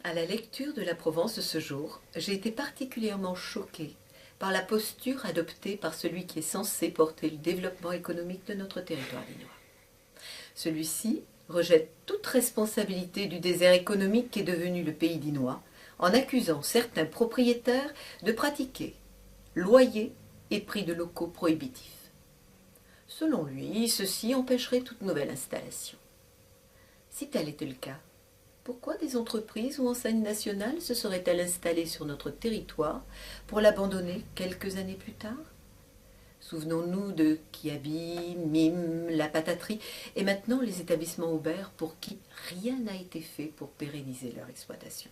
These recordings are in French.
À la lecture de la Provence ce jour, j'ai été particulièrement choquée par la posture adoptée par celui qui est censé porter le développement économique de notre territoire lillois. Celui-ci rejette toute responsabilité du désert économique qu'est devenu le pays dinois, en accusant certains propriétaires de pratiquer loyers et prix de locaux prohibitifs. Selon lui, ceci empêcherait toute nouvelle installation. Si tel était le cas, pourquoi des entreprises ou enseignes nationales se seraient-elles installées sur notre territoire pour l'abandonner quelques années plus tard? Souvenons-nous de Kiabi, Mime, la pataterie et maintenant les établissements ouverts pour qui rien n'a été fait pour pérenniser leur exploitation.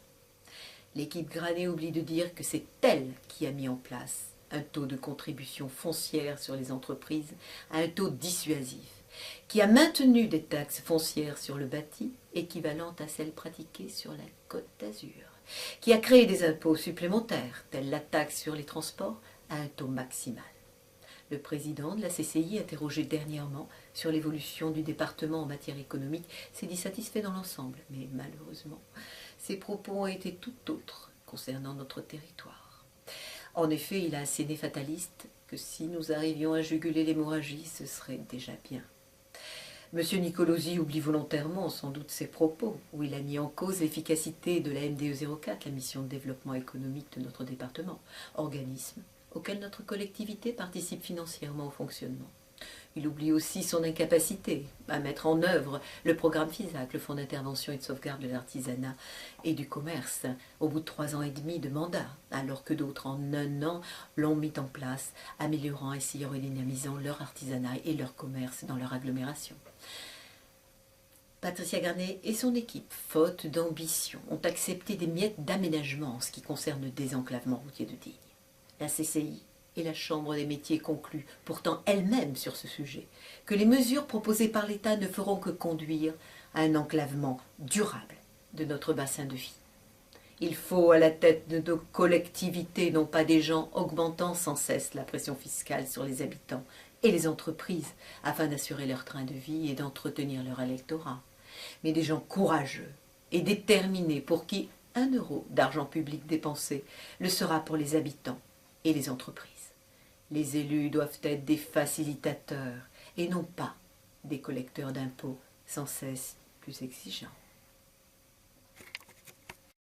L'équipe Granet oublie de dire que c'est elle qui a mis en place un taux de contribution foncière sur les entreprises à un taux dissuasif, qui a maintenu des taxes foncières sur le bâti équivalentes à celles pratiquées sur la Côte d'Azur, qui a créé des impôts supplémentaires, tels la taxe sur les transports, à un taux maximal. Le président de la CCI, interrogé dernièrement sur l'évolution du département en matière économique, s'est dit satisfait dans l'ensemble, mais malheureusement, ses propos ont été tout autres concernant notre territoire. En effet, il a un séné fataliste que si nous arrivions à juguler l'hémorragie, ce serait déjà bien. M. Nicolosi oublie volontairement sans doute ses propos, où il a mis en cause l'efficacité de la MDE 04, la mission de développement économique de notre département, organisme auquel notre collectivité participe financièrement au fonctionnement. Il oublie aussi son incapacité à mettre en œuvre le programme FISAC, le Fonds d'intervention et de sauvegarde de l'artisanat et du commerce, au bout de 3 ans et demi de mandat, alors que d'autres en un an l'ont mis en place, améliorant ainsi et redynamisant leur artisanat et leur commerce dans leur agglomération. Patricia Garnet et son équipe, faute d'ambition, ont accepté des miettes d'aménagement en ce qui concerne le désenclavement routier de Digne. La CCI et la Chambre des métiers concluent, pourtant elles-mêmes sur ce sujet, que les mesures proposées par l'État ne feront que conduire à un enclavement durable de notre bassin de vie. Il faut à la tête de nos collectivités non pas des gens augmentant sans cesse la pression fiscale sur les habitants et les entreprises afin d'assurer leur train de vie et d'entretenir leur électorat, mais des gens courageux et déterminés pour qui 1 euro d'argent public dépensé le sera pour les habitants et les entreprises. Les élus doivent être des facilitateurs et non pas des collecteurs d'impôts sans cesse plus exigeants.